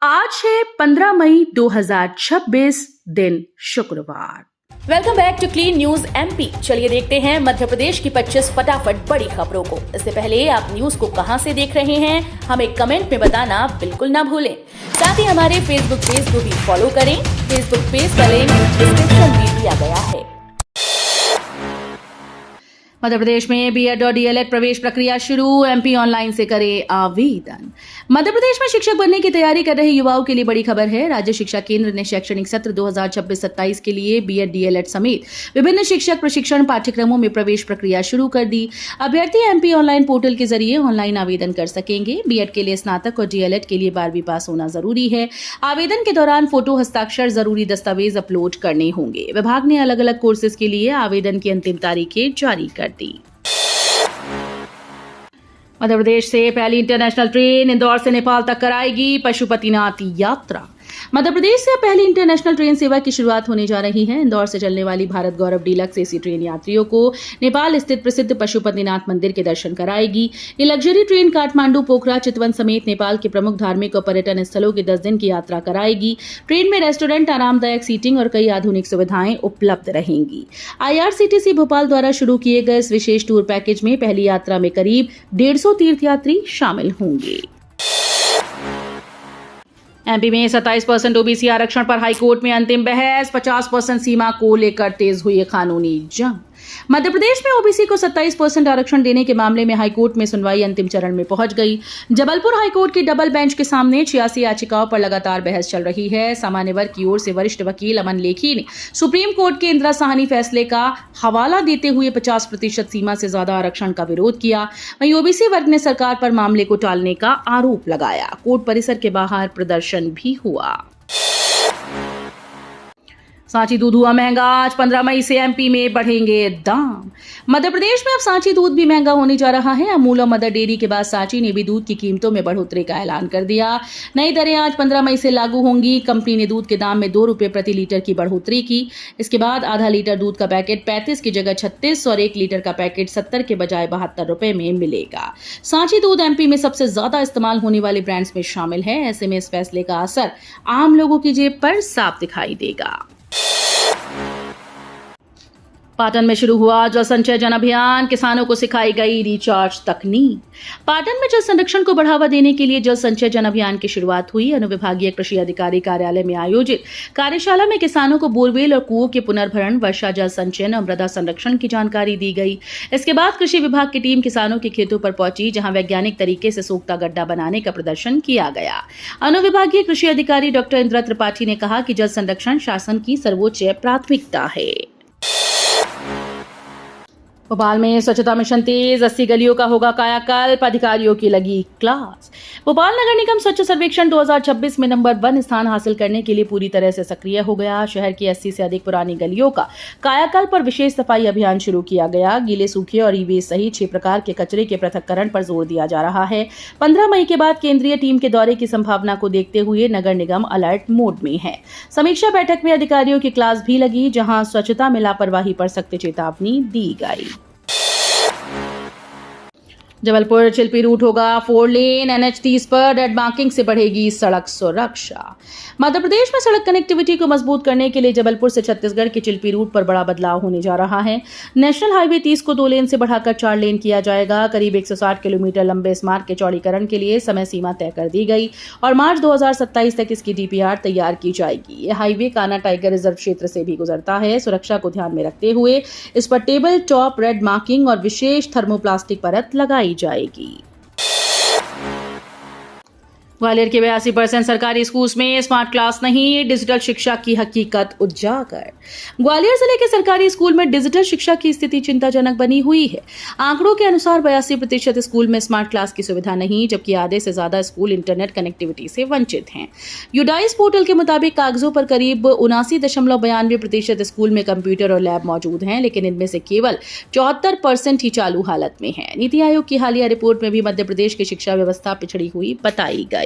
आज है 15 मई 2026 दिन शुक्रवार। Welcome back to clean news MP. चलिए देखते हैं मध्य प्रदेश की 25 फटाफट बड़ी खबरों को। इससे पहले आप न्यूज को कहां से देख रहे हैं हमें कमेंट में बताना बिल्कुल ना भूलें। साथ ही हमारे फेसबुक पेज को भी फॉलो करें। फेसबुक पेज का लिंक डिस्क्रिप्शन में दिया गया है। मध्य प्रदेश में बीएड और डीएलएड प्रवेश प्रक्रिया शुरू, एमपी ऑनलाइन से करे आवेदन। मध्य प्रदेश में शिक्षक बनने की तैयारी कर रहे युवाओं के लिए बड़ी खबर है। राज्य शिक्षा केंद्र ने शैक्षणिक सत्र 2026-27 के लिए बीएड डीएलएड समेत विभिन्न शिक्षक प्रशिक्षण पाठ्यक्रमों में प्रवेश प्रक्रिया शुरू कर दी। अभ्यर्थी एमपी ऑनलाइन पोर्टल के जरिए ऑनलाइन आवेदन कर सकेंगे। बीएड के लिए स्नातक और डीएलएड के लिए 12वीं पास होना जरूरी है। आवेदन के दौरान फोटो, हस्ताक्षर, जरूरी दस्तावेज अपलोड करने होंगे। विभाग ने अलग अलग कोर्सेज के लिए आवेदन की अंतिम तारीखें जारी कर दी। मध्य प्रदेश से पहली इंटरनेशनल ट्रेन इंदौर से नेपाल तक कराएगी पशुपतिनाथ यात्रा। मध्य प्रदेश से पहली इंटरनेशनल ट्रेन सेवा की शुरुआत होने जा रही है। इंदौर से चलने वाली भारत गौरव डीलक्स एसी ट्रेन यात्रियों को नेपाल स्थित प्रसिद्ध पशुपतिनाथ मंदिर के दर्शन कराएगी। ये लग्जरी ट्रेन काठमांडू, पोखरा, चितवन समेत नेपाल के प्रमुख धार्मिक और पर्यटन स्थलों की 10 दिन की यात्रा कराएगी। ट्रेन में रेस्टोरेंट, आरामदायक सीटिंग और कई आधुनिक सुविधाएं उपलब्ध रहेंगी। आईआरसीटीसी भोपाल द्वारा शुरू किए गए इस विशेष टूर पैकेज में पहली यात्रा में करीब 150 तीर्थयात्री शामिल होंगे। एमपी में 27% ओबीसी आरक्षण पर हाईकोर्ट में अंतिम बहस। 50% सीमा को लेकर तेज हुई कानूनी जंग। मध्य प्रदेश में ओबीसी को 27% आरक्षण देने के मामले में हाईकोर्ट में सुनवाई अंतिम चरण में पहुंच गई। जबलपुर हाईकोर्ट की डबल बेंच के सामने 86 याचिकाओं पर लगातार बहस चल रही है। सामान्य वर्ग की ओर से वरिष्ठ वकील अमन लेखी ने सुप्रीम कोर्ट के इंदिरा साहनी फैसले का हवाला देते हुए 50% सीमा से ज्यादा आरक्षण का विरोध किया। वहीं ओबीसी वर्ग ने सरकार पर मामले को टालने का आरोप लगाया। कोर्ट परिसर के बाहर प्रदर्शन भी हुआ। सांची दूध हुआ महंगा। आज 15 मई से एमपी में बढ़ेंगे दाम। मध्य प्रदेश में अब सांची दूध भी महंगा होने जा रहा है। अमूल और मदर डेयरी के बाद सांची ने भी दूध की कीमतों में बढ़ोतरी का ऐलान कर दिया। नई दरें आज 15 मई से लागू होंगी। कंपनी ने दूध के दाम में 2 रुपए प्रति लीटर की बढ़ोतरी की। इसके बाद आधा लीटर दूध का पैकेट 35 की जगह 36 और 1 लीटर का पैकेट 70 के बजाय 72 रुपए में मिलेगा। सांची दूध एमपी में सबसे ज्यादा इस्तेमाल होने वाले ब्रांड्स में शामिल है। ऐसे में इस फैसले का असर आम लोगों की जेब पर साफ दिखाई देगा। पाटन में शुरू हुआ जल संचय जन अभियान। किसानों को सिखाई गई रिचार्ज तकनीक। पाटन में जल संरक्षण को बढ़ावा देने के लिए जल संचय जन अभियान की शुरुआत हुई। अनुविभागीय कृषि अधिकारी कार्यालय में आयोजित कार्यशाला में किसानों को बोरवेल और कुओं के पुनर्भरण, वर्षा जल संचयन और मृदा संरक्षण की जानकारी दी गई। इसके बाद कृषि विभाग की टीम किसानों के खेतों पर पहुंची, जहां वैज्ञानिक तरीके से सोख्ता गड्ढा बनाने का प्रदर्शन किया गया। अनुविभागीय कृषि अधिकारी डॉक्टर इंदिरा त्रिपाठी ने कहा कि जल संरक्षण शासन की सर्वोच्च प्राथमिकता है। भोपाल में स्वच्छता मिशन तेज। 80 गलियों का होगा कायाकल्प। अधिकारियों की लगी क्लास। भोपाल नगर निगम स्वच्छ सर्वेक्षण 2026 में नंबर 1 स्थान हासिल करने के लिए पूरी तरह से सक्रिय हो गया। शहर की 80 से अधिक पुरानी गलियों का कायाकल्प और विशेष सफाई अभियान शुरू किया गया। गीले, सूखे और ई-वेस्ट सहित 6 प्रकार के कचरे के पृथक्करण पर जोर दिया जा रहा है। 15 मई के बाद केंद्रीय टीम के दौरे की संभावना को देखते हुए नगर निगम अलर्ट मोड में है। समीक्षा बैठक में अधिकारियों की क्लास भी लगी, जहां स्वच्छता में लापरवाही पर सख्त चेतावनी दी गई। जबलपुर चिल्पी रूट होगा 4 लेन। NH 30 पर रेड मार्किंग से बढ़ेगी सड़क सुरक्षा। मध्य प्रदेश में सड़क कनेक्टिविटी को मजबूत करने के लिए जबलपुर से छत्तीसगढ़ के चिल्पी रूट पर बड़ा बदलाव होने जा रहा है। नेशनल हाईवे 30 को 2 लेन से बढ़ाकर 4 लेन किया जाएगा। करीब 160 किलोमीटर लंबे इस मार्ग के चौड़ीकरण के लिए समय सीमा तय कर दी गई और मार्च 2027 तक इसकी DPR तैयार की जाएगी। यह हाईवे कान्हा टाइगर रिजर्व क्षेत्र से भी गुजरता है। सुरक्षा को ध्यान में रखते हुए इस पर टेबल टॉप रेड मार्किंग और विशेष थर्मोप्लास्टिक परत लगाई जाएगी। ग्वालियर के 82% सरकारी स्कूल में स्मार्ट क्लास नहीं। डिजिटल शिक्षा की हकीकत उजागर। ग्वालियर जिले के सरकारी स्कूल में डिजिटल शिक्षा की स्थिति चिंताजनक बनी हुई है। आंकड़ों के अनुसार 82% स्कूल में स्मार्ट क्लास की सुविधा नहीं, जबकि आधे से ज्यादा स्कूल इंटरनेट कनेक्टिविटी से वंचित हैं। यूडाइस पोर्टल के मुताबिक कागजों पर करीब 79.92% स्कूल में कंप्यूटर और लैब मौजूद हैं, लेकिन इनमें से केवल 74% ही चालू हालत में है। नीति आयोग की हालिया रिपोर्ट में भी मध्य प्रदेश की शिक्षा व्यवस्था पिछड़ी हुई बताई गई।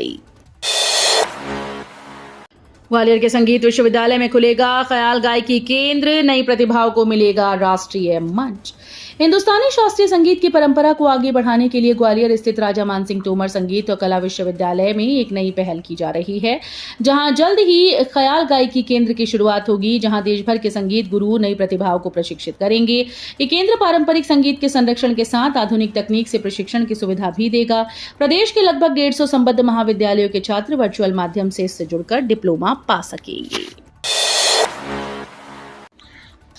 ग्वालियर के संगीत विश्वविद्यालय में खुलेगा ख्याल गायकी केंद्र। नई प्रतिभाओं को मिलेगा राष्ट्रीय मंच। हिंदुस्तानी शास्त्रीय संगीत की परंपरा को आगे बढ़ाने के लिए ग्वालियर स्थित राजा मानसिंह तोमर संगीत और कला विश्वविद्यालय में एक नई पहल की जा रही है, जहां जल्द ही ख्याल गायकी केंद्र की शुरुआत होगी, जहां देश भर के संगीत गुरु नई प्रतिभाओं को प्रशिक्षित करेंगे। ये केंद्र पारंपरिक संगीत के संरक्षण के साथ आधुनिक तकनीक से प्रशिक्षण की सुविधा भी देगा। प्रदेश के लगभग 150 संबद्ध महाविद्यालयों के छात्र वर्चुअल माध्यम से इससे जुड़कर डिप्लोमा पा सकेंगे।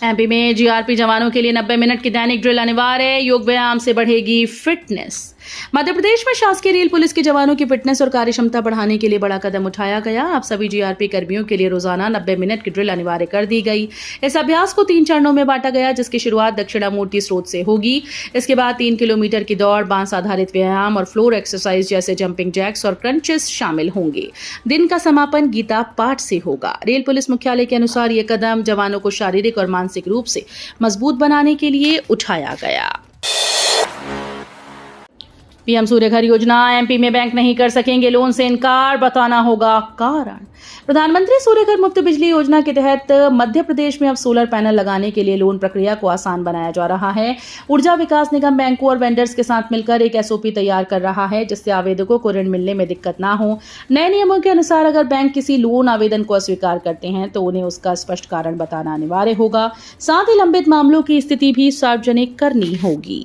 एमपी में जीआरपी जवानों के लिए 90 मिनट की दैनिक ड्रिल अनिवार्य, योग व्यायाम से बढ़ेगी फिटनेस। मध्य प्रदेश में शासकीय रेल पुलिस के जवानों की फिटनेस और कार्यक्षमता बढ़ाने के लिए बड़ा कदम उठाया गया। अब सभी जीआरपी कर्मियों के लिए रोजाना 90 मिनट की ड्रिल अनिवार्य कर दी गई। इस अभ्यास को 3 चरणों में बांटा गया, जिसकी शुरुआत दक्षिणामूर्ति स्रोत से होगी। इसके बाद 3 किलोमीटर की दौड़, बांस आधारित व्यायाम और फ्लोर एक्सरसाइज जैसे जंपिंग जैक्स और क्रंचेस शामिल होंगे। दिन का समापन गीता पाठ से होगा। रेल पुलिस मुख्यालय के अनुसार यह कदम जवानों को शारीरिक और मानसिक रूप से मजबूत बनाने के लिए उठाया गया। पीएम सूर्य घर योजना, एमपी में बैंक नहीं कर सकेंगे लोन से इनकार, बताना होगा कारण। प्रधानमंत्री सूर्य घर मुफ्त बिजली योजना के तहत मध्य प्रदेश में अब सोलर पैनल लगाने के लिए लोन प्रक्रिया को आसान बनाया जा रहा है। ऊर्जा विकास निगम बैंकों और वेंडर्स के साथ मिलकर एक एसओपी तैयार कर रहा है, जिससे आवेदकों को ऋण मिलने में दिक्कत ना हो। नए नियमों के अनुसार अगर बैंक किसी लोन आवेदन को अस्वीकार करते हैं तो उन्हें उसका स्पष्ट कारण बताना अनिवार्य होगा। साथ ही लंबित मामलों की स्थिति भी सार्वजनिक करनी होगी।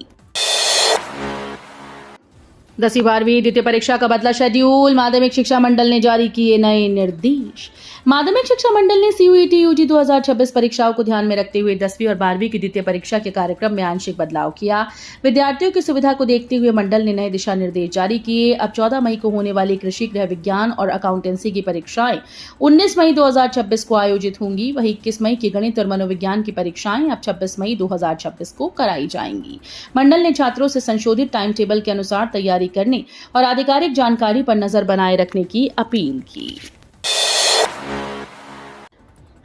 10वीं 12वीं द्वितीय परीक्षा का बदला शेड्यूल, माध्यमिक शिक्षा मंडल ने जारी किए नए निर्देश। माध्यमिक शिक्षा मंडल ने सीयूईटी यूजी 2026 परीक्षाओं को ध्यान में रखते हुए 10वीं और 12वीं की द्वितीय परीक्षा के कार्यक्रम में आंशिक बदलाव किया। विद्यार्थियों की सुविधा को देखते हुए मंडल ने नए दिशा निर्देश जारी किए। अब 14 मई को होने वाली कृषि, गृह विज्ञान और अकाउंटेंसी की परीक्षाएं 19 मई 2026 को आयोजित होंगी। वहीं 21 मई की गणित और मनोविज्ञान की परीक्षाएं अब 26 मई 2026 को कराई जाएंगी। मंडल ने छात्रों से संशोधित टाइम टेबल के अनुसार तैयारी करने और आधिकारिक जानकारी पर नजर बनाए रखने की अपील की।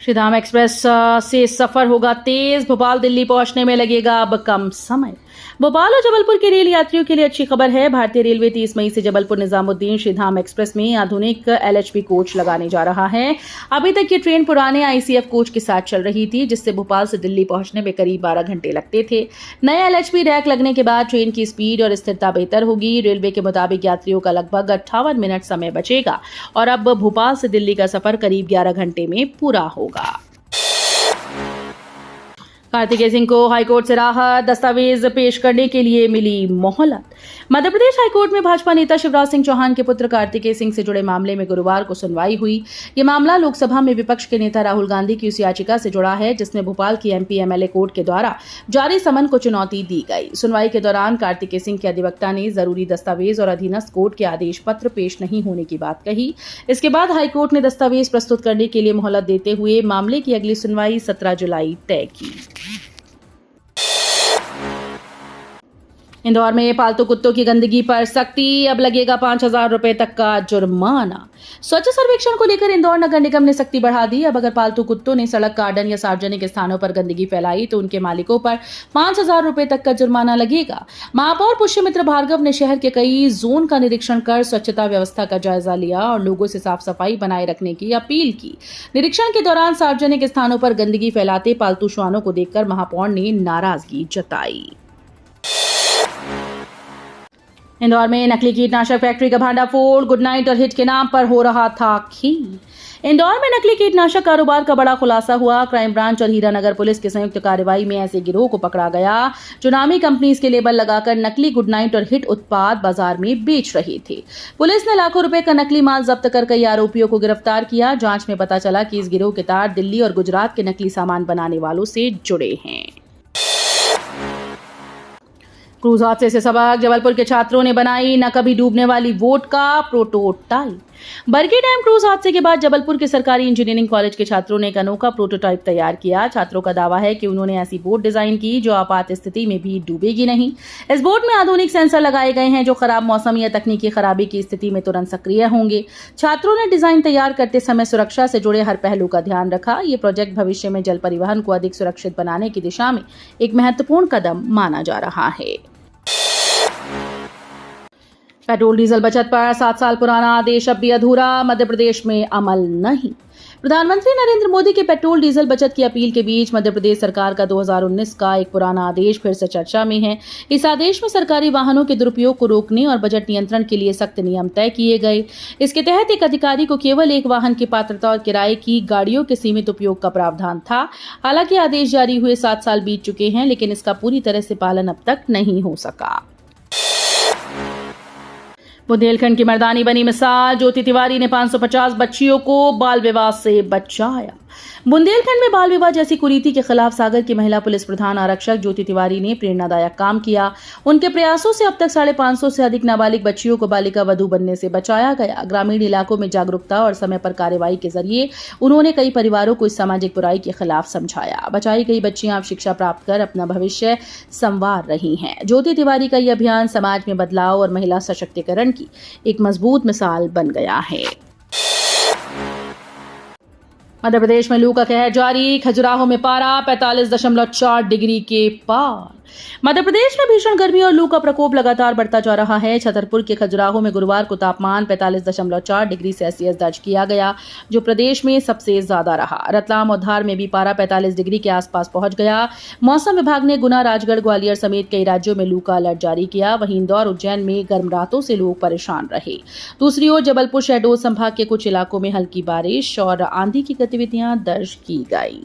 श्रीधाम एक्सप्रेस से सफर होगा तेज, भोपाल दिल्ली पहुंचने में लगेगा अब कम समय। भोपाल और जबलपुर के रेल यात्रियों के लिए अच्छी खबर है। भारतीय रेलवे 30 मई से जबलपुर निजामुद्दीन श्रीधाम एक्सप्रेस में आधुनिक एलएचबी कोच लगाने जा रहा है। अभी तक ये ट्रेन पुराने आईसीएफ कोच के साथ चल रही थी, जिससे भोपाल से दिल्ली पहुंचने में करीब 12 घंटे लगते थे। नए एलएचबी रैक लगने के बाद ट्रेन की स्पीड और स्थिरता बेहतर होगी। रेलवे के मुताबिक यात्रियों का लगभग 58 मिनट समय बचेगा और अब भोपाल से दिल्ली का सफर करीब 11 घंटे में पूरा होगा। कार्तिकेय सिंह को हाईकोर्ट से राहत, दस्तावेज पेश करने के लिए मिली मोहलत। मध्य प्रदेश हाईकोर्ट में भाजपा नेता शिवराज सिंह चौहान के पुत्र कार्तिकेय सिंह से जुड़े मामले में गुरुवार को सुनवाई हुई। ये मामला लोकसभा में विपक्ष के नेता राहुल गांधी की उस याचिका से जुड़ा है, जिसमें भोपाल की एमपी एमएलए कोर्ट के द्वारा जारी समन को चुनौती दी गई। सुनवाई के दौरान कार्तिकेय सिंह के अधिवक्ता ने जरूरी दस्तावेज और अधीनस्थ कोर्ट के आदेश पत्र पेश नहीं होने की बात कही। इसके बाद हाईकोर्ट ने दस्तावेज प्रस्तुत करने के लिए मोहलत देते हुए मामले की अगली सुनवाई 17 जुलाई तय की। इंदौर में पालतू कुत्तों की गंदगी पर सख्ती, अब लगेगा 5,000 रुपए तक का जुर्माना। स्वच्छ सर्वेक्षण को लेकर इंदौर नगर निगम ने सख्ती बढ़ा दी। अब अगर पालतू कुत्तों ने सड़क, गार्डन या सार्वजनिक स्थानों पर गंदगी फैलाई तो उनके मालिकों पर 5,000 रुपए तक का जुर्माना लगेगा। महापौर पुष्यमित्र भार्गव ने शहर के कई जोन का निरीक्षण कर स्वच्छता व्यवस्था का जायजा लिया और लोगों से साफ सफाई बनाए रखने की अपील की। निरीक्षण के दौरान सार्वजनिक स्थानों पर गंदगी फैलाते पालतू श्वानों को देखकर महापौर ने नाराजगी जताई। इंदौर में नकली कीटनाशक फैक्ट्री का भांडाफोड़, गुड नाइट और हिट के नाम पर हो रहा था खेल। इंदौर में नकली कीटनाशक कारोबार का बड़ा खुलासा हुआ। क्राइम ब्रांच और हीरानगर पुलिस की संयुक्त कार्रवाई में ऐसे गिरोह को पकड़ा गया जो नामी कंपनीज के लेबल लगाकर नकली गुड नाइट और हिट उत्पाद बाजार में बेच रहे थे। पुलिस ने लाखों रुपए का नकली माल जब्त कर कई आरोपियों को गिरफ्तार किया। जांच में पता चला कि इस गिरोह के तार दिल्ली और गुजरात के नकली सामान बनाने वालों से जुड़े हैं। क्रूज हादसे से सबक, जबलपुर के छात्रों ने बनाई न कभी डूबने वाली वोट का प्रोटोटाइप। बरगी डैम क्रूज हादसे के बाद जबलपुर के सरकारी इंजीनियरिंग कॉलेज के छात्रों ने एक अनोखा प्रोटोटाइप तैयार किया। छात्रों का दावा है कि उन्होंने ऐसी बोट डिजाइन की जो आपात स्थिति में भी डूबेगी नहीं। इस बोट में आधुनिक सेंसर लगाए गए हैं जो खराब मौसम या तकनीकी खराबी की स्थिति में तुरंत सक्रिय होंगे। छात्रों ने डिजाइन तैयार करते समय सुरक्षा से जुड़े हर पहलू का ध्यान रखा। ये प्रोजेक्ट भविष्य में जल परिवहन को अधिक सुरक्षित बनाने की दिशा में एक महत्वपूर्ण कदम माना जा रहा है। पेट्रोल डीजल बचत पर 7 साल पुराना आदेश अब भी अधूरा, मध्य प्रदेश में अमल नहीं। प्रधानमंत्री नरेंद्र मोदी के पेट्रोल डीजल बचत की अपील के बीच मध्य प्रदेश सरकार का 2019 का एक पुराना आदेश फिर से चर्चा में है। इस आदेश में सरकारी वाहनों के दुरुपयोग को रोकने और बजट नियंत्रण के लिए सख्त नियम तय किए गए। इसके तहत एक अधिकारी को केवल एक वाहन की पात्रता और किराए की गाड़ियों के सीमित उपयोग का प्रावधान था। हालांकि आदेश जारी हुए 7 साल बीत चुके हैं, लेकिन इसका पूरी तरह से पालन अब तक नहीं हो सका। बुंदेलखंड की मर्दानी बनी मिसाल, ज्योति तिवारी ने 550 बच्चियों को बाल विवाह से बचाया। बुंदेलखंड में बाल विवाह जैसी कुरीति के खिलाफ सागर की महिला पुलिस प्रधान आरक्षक ज्योति तिवारी ने प्रेरणादायक काम किया। उनके प्रयासों से अब तक 550 से अधिक नाबालिग बच्चियों को बालिका वधू बनने से बचाया गया। ग्रामीण इलाकों में जागरूकता और समय पर कार्रवाई के जरिए उन्होंने कई परिवारों को इस सामाजिक बुराई के खिलाफ समझाया। बचाई गई बच्चियां अब शिक्षा प्राप्त कर अपना भविष्य संवार रही हैं। ज्योति तिवारी का यह अभियान समाज में बदलाव और महिला सशक्तिकरण की एक मजबूत मिसाल बन गया है। मध्य प्रदेश में लू का कहर जारी, खजुराहो में पारा 45.4 डिग्री के पार। मध्य प्रदेश में भीषण गर्मी और लू का प्रकोप लगातार बढ़ता जा रहा है। छतरपुर के खजुराहो में गुरुवार को तापमान 45.4 डिग्री सेल्सियस दर्ज किया गया, जो प्रदेश में सबसे ज्यादा रहा। रतलाम और धार में भी पारा 45 डिग्री के आसपास पहुंच गया। मौसम विभाग ने गुना, राजगढ़, ग्वालियर समेत कई राज्यों में लू का अलर्ट जारी किया। वहीं इंदौर, उज्जैन में गर्म रातों से लोग परेशान रहे। दूसरी ओर जबलपुर, शहडोल संभाग के कुछ इलाकों में हल्की बारिश और आंधी की गतिविधियां दर्ज की गई।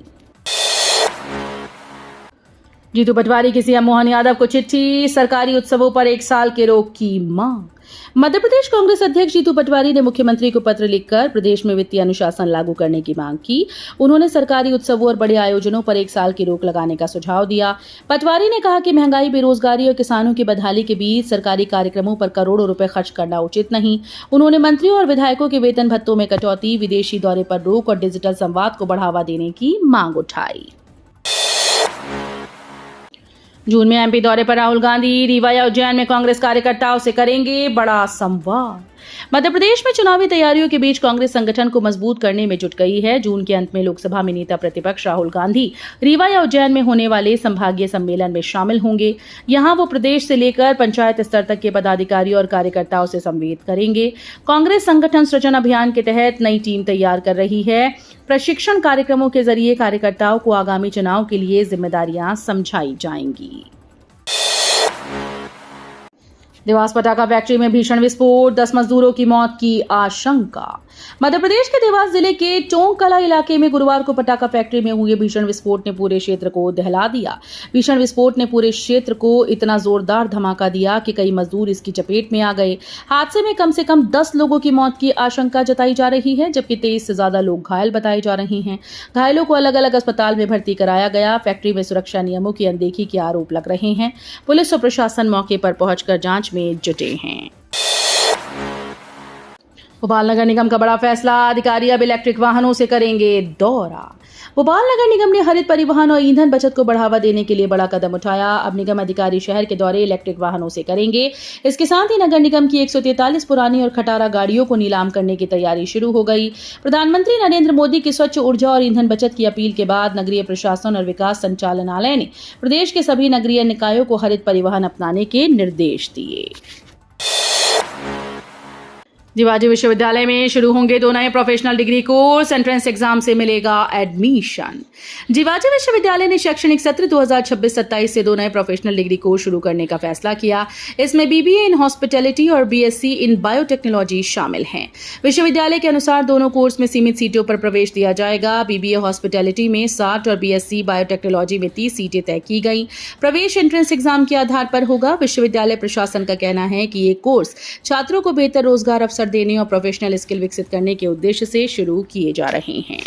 जीतू पटवारी की सीएम मोहन यादव को चिट्ठी, सरकारी उत्सवों पर 1 साल के रोक की मांग। मध्य प्रदेश कांग्रेस अध्यक्ष जीतू पटवारी ने मुख्यमंत्री को पत्र लिखकर प्रदेश में वित्तीय अनुशासन लागू करने की मांग की। उन्होंने सरकारी उत्सवों और बड़े आयोजनों पर 1 साल की रोक लगाने का सुझाव दिया। पटवारी ने कहा कि महंगाई, बेरोजगारी और किसानों की बदहाली के बीच सरकारी कार्यक्रमों पर करोड़ों रुपए खर्च करना उचित नहीं। उन्होंने मंत्रियों और विधायकों के वेतन भत्तों में कटौती, विदेशी दौरे पर रोक और डिजिटल संवाद को बढ़ावा देने की मांग उठाई। जून में एमपी दौरे पर राहुल गांधी, रीवा या उज्जैन में कांग्रेस कार्यकर्ताओं से करेंगे बड़ा संवाद। मध्य प्रदेश में चुनावी तैयारियों के बीच कांग्रेस संगठन को मजबूत करने में जुट गई है। जून के अंत में लोकसभा में नेता प्रतिपक्ष राहुल गांधी रीवा या उज्जैन में होने वाले संभागीय सम्मेलन में शामिल होंगे। यहां वो प्रदेश से लेकर पंचायत स्तर तक के पदाधिकारियों और कार्यकर्ताओं से संवाद करेंगे। कांग्रेस संगठन सृजन अभियान के तहत नई टीम तैयार कर रही है। प्रशिक्षण कार्यक्रमों के जरिए कार्यकर्ताओं को आगामी चुनाव के लिए जिम्मेदारियां समझाई जाएंगी। देवास पटाखा फैक्ट्री में भीषण विस्फोट, 10 मजदूरों की मौत की आशंका। मध्य प्रदेश के देवास जिले के टोंककला इलाके में गुरुवार को पटाखा फैक्ट्री में हुए भीषण विस्फोट ने पूरे क्षेत्र को दहला दिया। भीषण विस्फोट ने पूरे क्षेत्र को इतना जोरदार धमाका दिया कि कई मजदूर इसकी चपेट में आ गए। हादसे में कम से कम 10 लोगों की मौत की आशंका जताई जा रही है, जबकि 23 से ज्यादा लोग घायल बताए जा रहे हैं। घायलों को अलग अलग अस्पताल में भर्ती कराया गया। फैक्ट्री में सुरक्षा नियमों की अनदेखी के आरोप लग रहे हैं। पुलिस और प्रशासन मौके पर पहुंचकर जांच में जुटे हैं। भोपाल नगर निगम का बड़ा फैसला, अधिकारी अब इलेक्ट्रिक वाहनों से करेंगे दौरा। भोपाल नगर निगम ने हरित परिवहन और ईंधन बचत को बढ़ावा देने के लिए बड़ा कदम उठाया। अब निगम अधिकारी शहर के दौरे इलेक्ट्रिक वाहनों से करेंगे। इसके साथ ही नगर निगम की 143 पुरानी और खटारा गाड़ियों को नीलाम करने की तैयारी शुरू हो गई। प्रधानमंत्री नरेंद्र मोदी की स्वच्छ ऊर्जा और ईंधन बचत की अपील के बाद नगरीय प्रशासन और विकास संचालनालय ने प्रदेश के सभी नगरीय निकायों को हरित परिवहन अपनाने के निर्देश दिए। जिवाजी विश्वविद्यालय में शुरू होंगे 2 नए professional degree course, entrance exam से मिलेगा एडमिशन। जिवाजी विश्वविद्यालय ने शैक्षणिक सत्र 2026-27 से 2 नए प्रोफेशनल डिग्री कोर्स शुरू करने का फैसला किया। इसमें बीबीए इन हॉस्पिटैलिटी और बीएससी इन बायोटेक्नोलॉजी शामिल हैं। विश्वविद्यालय के अनुसार दोनों कोर्स में सीमित सीटों पर प्रवेश दिया जाएगा। बीबीए हॉस्पिटैलिटी में 60 और बीएससी बायोटेक्नोलॉजी में 30 सीटें तय की गई। प्रवेश एंट्रेंस एग्जाम के आधार पर होगा। विश्वविद्यालय प्रशासन का कहना है कि ये कोर्स छात्रों को बेहतर रोजगार अवसर देने और प्रोफेशनल स्किल विकसित करने के उद्देश्य से शुरू किए जा रहे हैं।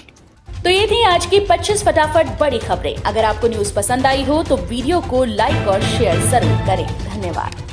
तो ये थी आज की 25 फटाफट बड़ी खबरें। अगर आपको न्यूज पसंद आई हो तो वीडियो को लाइक और शेयर जरूर करें। धन्यवाद।